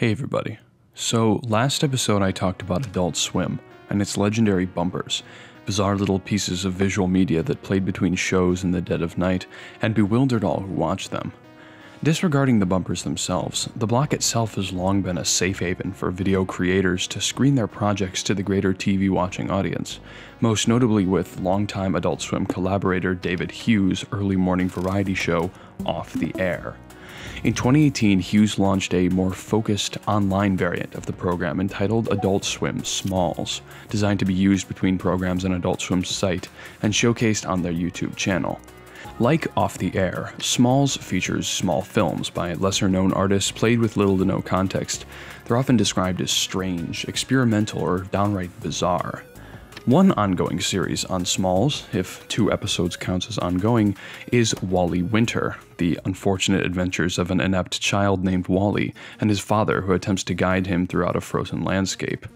Hey everybody. So last episode I talked about Adult Swim and its legendary bumpers, bizarre little pieces of visual media that played between shows in the dead of night and bewildered all who watched them. Disregarding the bumpers themselves, the block itself has long been a safe haven for video creators to screen their projects to the greater TV watching audience, most notably with longtime Adult Swim collaborator David Hughes' early morning variety show, Off the Air. In 2018, Hughes launched a more focused online variant of the program entitled Adult Swim Smalls, designed to be used between programs on Adult Swim's site and showcased on their YouTube channel. Like Off the Air, Smalls features small films by lesser-known artists played with little to no context. They're often described as strange, experimental, or downright bizarre. One ongoing series on Smalls, if 2 episodes counts as ongoing, is Wally Winter, the unfortunate adventures of an inept child named Wally and his father who attempts to guide him throughout a frozen landscape.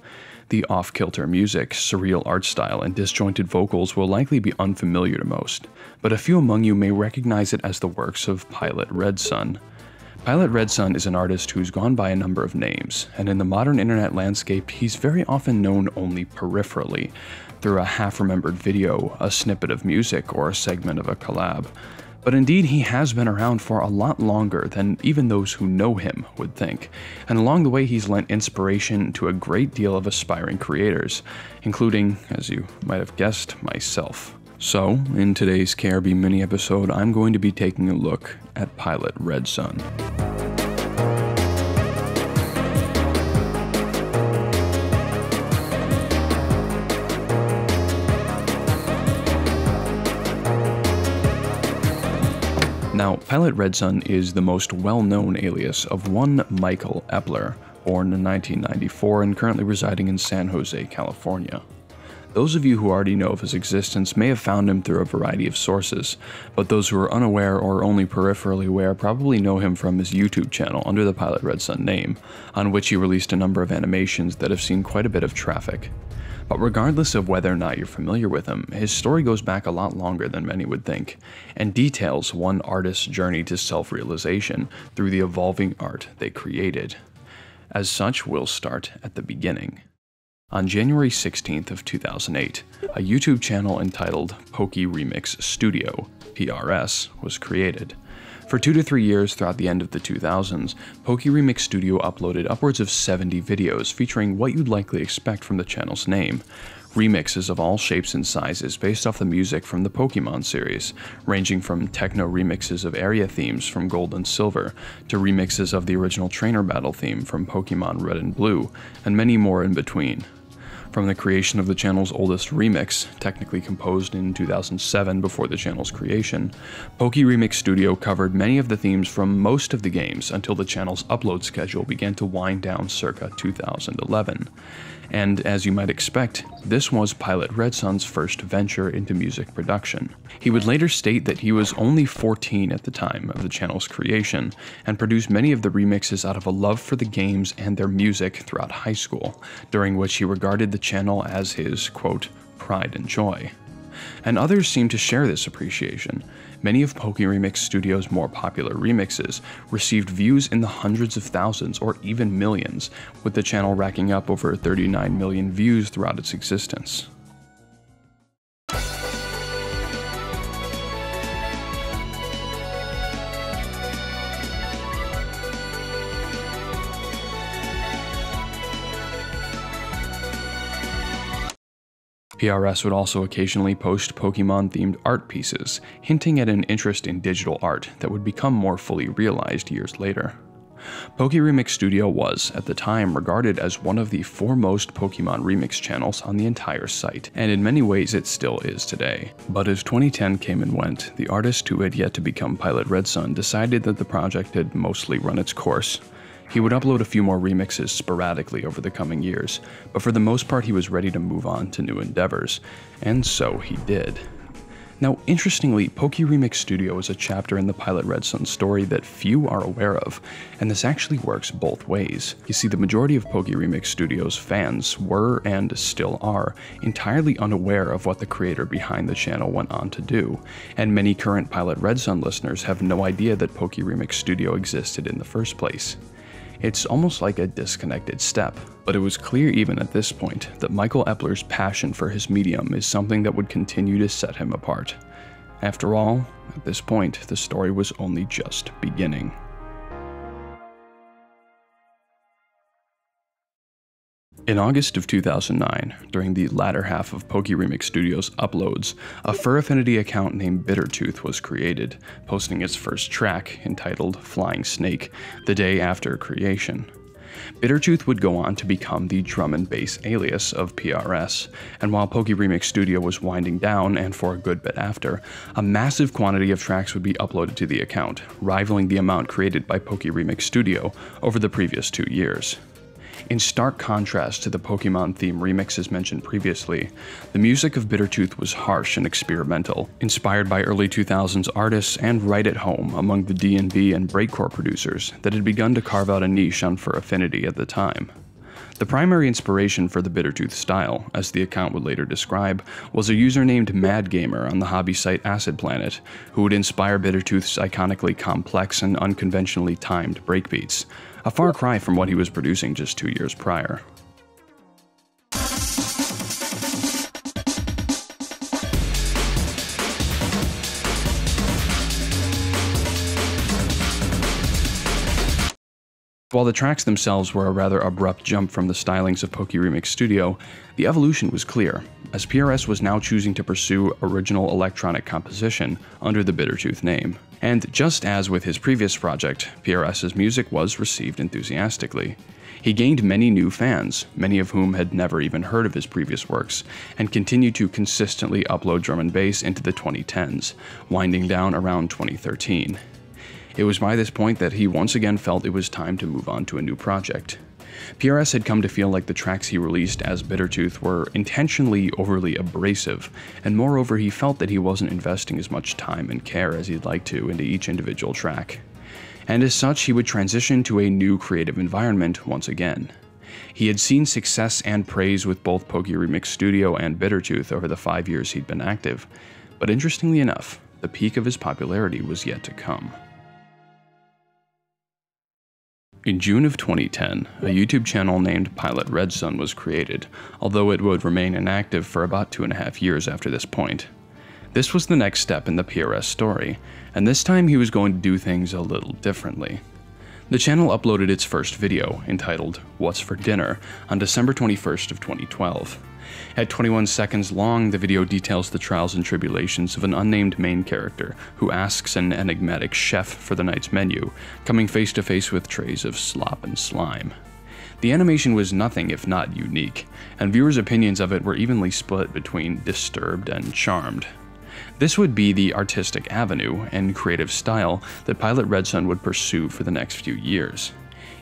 The off-kilter music, surreal art style, and disjointed vocals will likely be unfamiliar to most, but a few among you may recognize it as the works of Pilot Red Sun. Pilot Red Sun is an artist who's gone by a number of names, and in the modern internet landscape, he's very often known only peripherally, through a half-remembered video, a snippet of music, or a segment of a collab. But indeed, he has been around for a lot longer than even those who know him would think, and along the way he's lent inspiration to a great deal of aspiring creators, including, as you might have guessed, myself. So, in today's KRB mini episode, I'm going to be taking a look at Pilot Red Sun. Now, Pilot Red Sun is the most well-known alias of one Michael Epler, born in 1994 and currently residing in San Jose, California. Those of you who already know of his existence may have found him through a variety of sources, but those who are unaware or only peripherally aware probably know him from his YouTube channel under the Pilot Red Sun name, on which he released a number of animations that have seen quite a bit of traffic. But regardless of whether or not you're familiar with him, his story goes back a lot longer than many would think, and details one artist's journey to self-realization through the evolving art they created. As such, we'll start at the beginning. On January 16th of 2008, a YouTube channel entitled PokeRemix Studio, PRS, was created. For 2 to 3 years throughout the end of the 2000s, PokeRemix Studio uploaded upwards of 70 videos featuring what you'd likely expect from the channel's name. Remixes of all shapes and sizes based off the music from the Pokemon series, ranging from techno remixes of area themes from Gold and Silver, to remixes of the original trainer battle theme from Pokemon Red and Blue, and many more in between. From the creation of the channel's oldest remix, technically composed in 2007 before the channel's creation, PokeRemix Studio covered many of the themes from most of the games until the channel's upload schedule began to wind down circa 2011. And as you might expect, this was Pilot Red Sun's first venture into music production. He would later state that he was only 14 at the time of the channel's creation, and produced many of the remixes out of a love for the games and their music throughout high school, during which he regarded the channel as his, quote, pride and joy. And others seem to share this appreciation. Many of PokeRemix Studio's more popular remixes received views in the hundreds of thousands or even millions, with the channel racking up over 39 million views throughout its existence. PRS would also occasionally post Pokemon-themed art pieces, hinting at an interest in digital art that would become more fully realized years later. PokeRemix Studio was, at the time, regarded as one of the foremost Pokemon remix channels on the entire site, and in many ways it still is today. But as 2010 came and went, the artist who had yet to become Pilot Red Sun decided that the project had mostly run its course. He would upload a few more remixes sporadically over the coming years, but for the most part he was ready to move on to new endeavors, and so he did. Now, interestingly, PokeRemix Studio is a chapter in the Pilot Red Sun story that few are aware of, and this actually works both ways. You see, the majority of PokeRemix Studio's fans were, and still are, entirely unaware of what the creator behind the channel went on to do, and many current Pilot Red Sun listeners have no idea that PokeRemix Studio existed in the first place. It's almost like a disconnected step, but it was clear even at this point that Michael Epler's passion for his medium is something that would continue to set him apart. After all, at this point, the story was only just beginning. In August of 2009, during the latter half of PokeRemix Studios' uploads, a Fur Affinity account named Bittertooth was created, posting its first track, entitled Flying Snake, the day after creation. Bittertooth would go on to become the drum and bass alias of PRS, and while PokeRemix Studio was winding down, and for a good bit after, a massive quantity of tracks would be uploaded to the account, rivaling the amount created by PokeRemix Studio over the previous 2 years. In stark contrast to the Pokemon theme remixes mentioned previously, the music of Bittertooth was harsh and experimental, inspired by early 2000s artists and right at home among the D&B and breakcore producers that had begun to carve out a niche on Fur Affinity at the time. The primary inspiration for the Bittertooth style, as the account would later describe, was a user named MadGamer on the hobby site Acid Planet, who would inspire Bittertooth's iconically complex and unconventionally timed breakbeats, a far cry from what he was producing just 2 years prior. While the tracks themselves were a rather abrupt jump from the stylings of PokeRemix Studio, the evolution was clear, as PRS was now choosing to pursue original electronic composition under the Bittertooth name. And just as with his previous project, PRS's music was received enthusiastically. He gained many new fans, many of whom had never even heard of his previous works, and continued to consistently upload drum and bass into the 2010s, winding down around 2013. It was by this point that he once again felt it was time to move on to a new project. PRS had come to feel like the tracks he released as Bittertooth were intentionally overly abrasive, and moreover he felt that he wasn't investing as much time and care as he'd like to into each individual track. And as such, he would transition to a new creative environment once again. He had seen success and praise with both PokeRemix Studio and Bittertooth over the 5 years he'd been active, but interestingly enough, the peak of his popularity was yet to come. In June of 2010, a YouTube channel named Pilot Red Sun was created, although it would remain inactive for about 2.5 years after this point. This was the next step in the PRS story, and this time he was going to do things a little differently. The channel uploaded its first video, entitled What's for Dinner, on December 21st of 2012. At 21 seconds long, the video details the trials and tribulations of an unnamed main character who asks an enigmatic chef for the night's menu, coming face to face with trays of slop and slime. The animation was nothing if not unique, and viewers' opinions of it were evenly split between disturbed and charmed. This would be the artistic avenue and creative style that Pilot Red Sun would pursue for the next few years.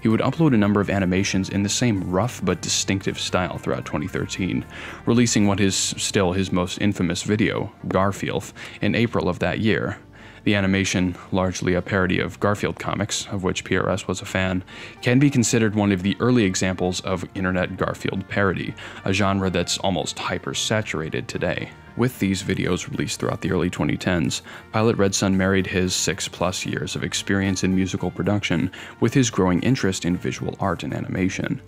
He would upload a number of animations in the same rough but distinctive style throughout 2013, releasing what is still his most infamous video, Garfield, in April of that year. The animation, largely a parody of Garfield comics, of which PRS was a fan, can be considered one of the early examples of internet Garfield parody, a genre that's almost hyper-saturated today. With these videos released throughout the early 2010s, Pilot Red Sun married his 6+ years of experience in musical production with his growing interest in visual art and animation.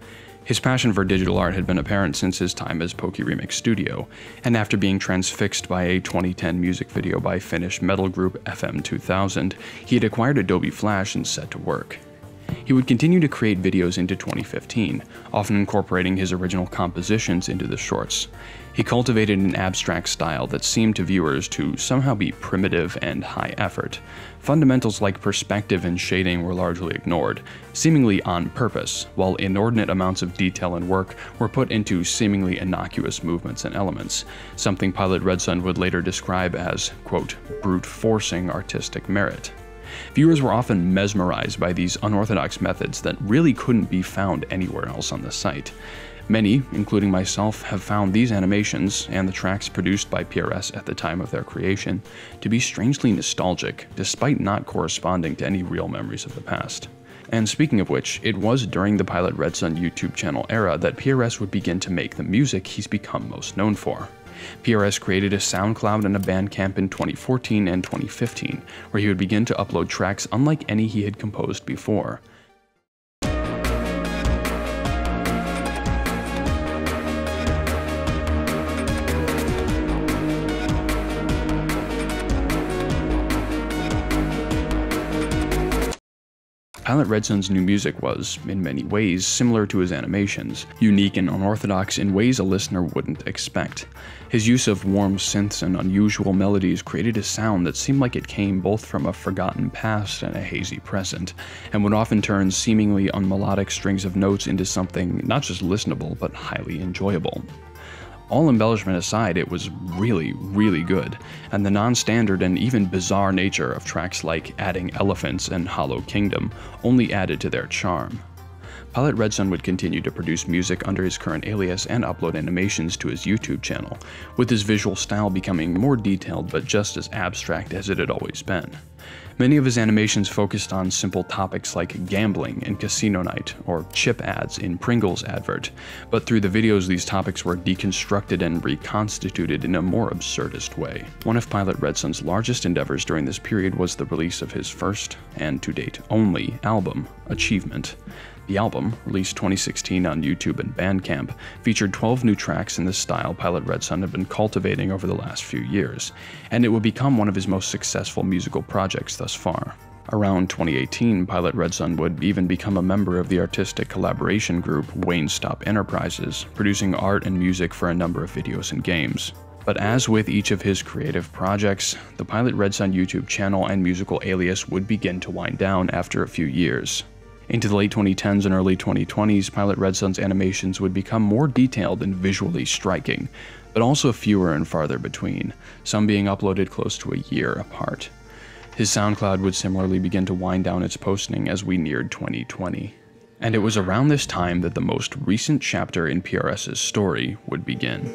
His passion for digital art had been apparent since his time as PokeRemix Studio, and after being transfixed by a 2010 music video by Finnish metal group FM 2000, he had acquired Adobe Flash and set to work. He would continue to create videos into 2015, often incorporating his original compositions into the shorts. He cultivated an abstract style that seemed to viewers to somehow be primitive and high effort. Fundamentals like perspective and shading were largely ignored, seemingly on purpose, while inordinate amounts of detail and work were put into seemingly innocuous movements and elements, something Pilot Red Sun would later describe as, quote, brute-forcing artistic merit. Viewers were often mesmerized by these unorthodox methods that really couldn't be found anywhere else on the site. Many, including myself, have found these animations, and the tracks produced by PRS at the time of their creation, to be strangely nostalgic, despite not corresponding to any real memories of the past. And speaking of which, it was during the Pilot Red Sun YouTube channel era that PRS would begin to make the music he's become most known for. PRS created a SoundCloud and a Bandcamp in 2014 and 2015, where he would begin to upload tracks unlike any he had composed before. Pilot Red Sun's new music was, in many ways, similar to his animations, unique and unorthodox in ways a listener wouldn't expect. His use of warm synths and unusual melodies created a sound that seemed like it came both from a forgotten past and a hazy present, and would often turn seemingly unmelodic strings of notes into something not just listenable, but highly enjoyable. All embellishment aside, it was really good, and the non-standard and even bizarre nature of tracks like Adding Elephants and Hollow Kingdom only added to their charm. Pilot Red Sun would continue to produce music under his current alias and upload animations to his YouTube channel, with his visual style becoming more detailed but just as abstract as it had always been. Many of his animations focused on simple topics like gambling in Casino Night or chip ads in Pringles advert, but through the videos these topics were deconstructed and reconstituted in a more absurdist way. One of Pilot Red Sun's largest endeavors during this period was the release of his first, and to date only, album, Achievement. The album, released 2016 on YouTube and Bandcamp, featured 12 new tracks in the style Pilot Red Sun had been cultivating over the last few years, and it would become one of his most successful musical projects thus far. Around 2018, Pilot Red Sun would even become a member of the artistic collaboration group Wayne Stop Enterprises, producing art and music for a number of videos and games. But as with each of his creative projects, the Pilot Red Sun YouTube channel and musical alias would begin to wind down after a few years. Into the late 2010s and early 2020s, Pilot Red Sun's animations would become more detailed and visually striking, but also fewer and farther between, some being uploaded close to a year apart. His SoundCloud would similarly begin to wind down its posting as we neared 2020. And it was around this time that the most recent chapter in PRS's story would begin.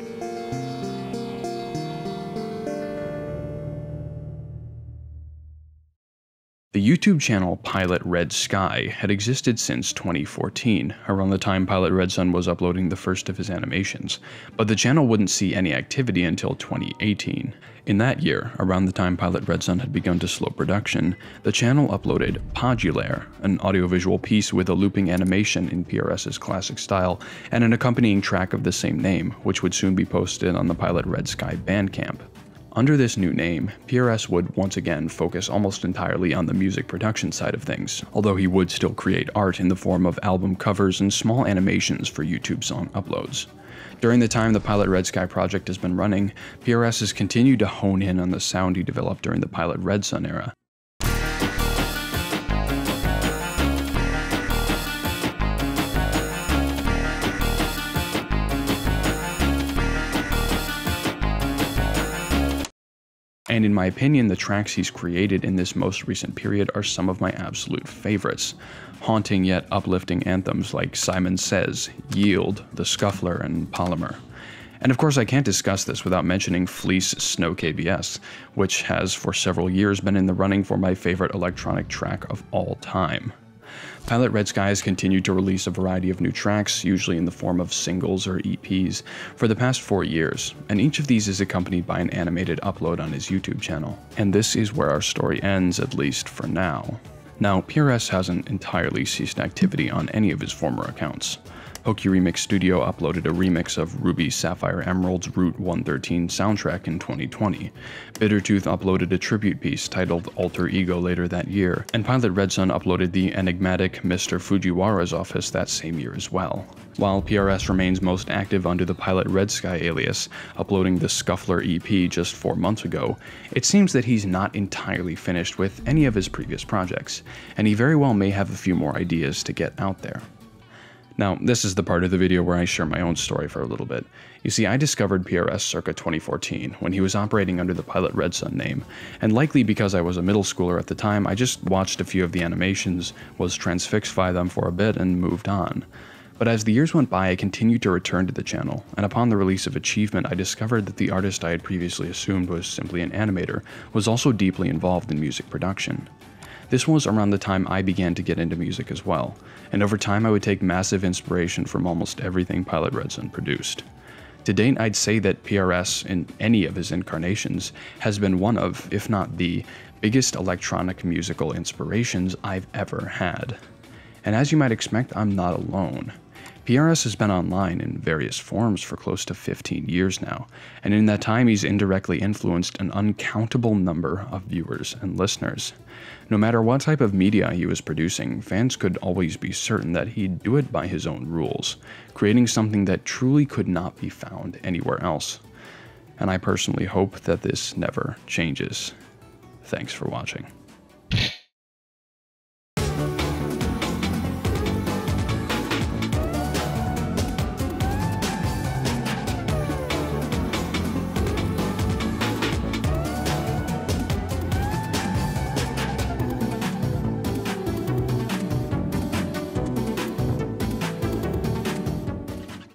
The YouTube channel Pilot Red Sky had existed since 2014, around the time Pilot Red Sun was uploading the first of his animations, but the channel wouldn't see any activity until 2018. In that year, around the time Pilot Red Sun had begun to slow production, the channel uploaded Podulaire, an audiovisual piece with a looping animation in PRS's classic style, and an accompanying track of the same name, which would soon be posted on the Pilot Red Sky Bandcamp. Under this new name, PRS would once again focus almost entirely on the music production side of things, although he would still create art in the form of album covers and small animations for YouTube song uploads. During the time the Pilot Red Sky project has been running, PRS has continued to hone in on the sound he developed during the Pilot Red Sun era. And in my opinion, the tracks he's created in this most recent period are some of my absolute favorites. Haunting yet uplifting anthems like Simon Says, Yield, The Scuffler, and Polymer. And of course I can't discuss this without mentioning Fleece Snow KBS, which has for several years been in the running for my favorite electronic track of all time. Pilot Red Sky has continued to release a variety of new tracks, usually in the form of singles or EPs, for the past 4 years, and each of these is accompanied by an animated upload on his YouTube channel. And this is where our story ends, at least for now. Now, PRS hasn't entirely ceased activity on any of his former accounts. PokeRemix Studio uploaded a remix of Ruby Sapphire Emerald's Route 113 soundtrack in 2020. Bittertooth uploaded a tribute piece titled Alter Ego later that year, and Pilot Red Sun uploaded the enigmatic Mr. Fujiwara's Office that same year as well. While PRS remains most active under the Pilot Red Sky alias, uploading the Scuffler EP just 4 months ago, it seems that he's not entirely finished with any of his previous projects, and he very well may have a few more ideas to get out there. Now, this is the part of the video where I share my own story for a little bit. You see, I discovered PRS circa 2014, when he was operating under the Pilot Red Sun name, and likely because I was a middle schooler at the time, I just watched a few of the animations, was transfixed by them for a bit, and moved on. But as the years went by, I continued to return to the channel, and upon the release of Achievement, I discovered that the artist I had previously assumed was simply an animator was also deeply involved in music production. This was around the time I began to get into music as well, and over time I would take massive inspiration from almost everything Pilot Red Sun produced. To date, I'd say that PRS, in any of his incarnations, has been one of, if not the, biggest electronic musical inspirations I've ever had. And as you might expect, I'm not alone. PRS has been online in various forms for close to 15 years now, and in that time he's indirectly influenced an uncountable number of viewers and listeners. No matter what type of media he was producing, fans could always be certain that he'd do it by his own rules, creating something that truly could not be found anywhere else. And I personally hope that this never changes. Thanks for watching.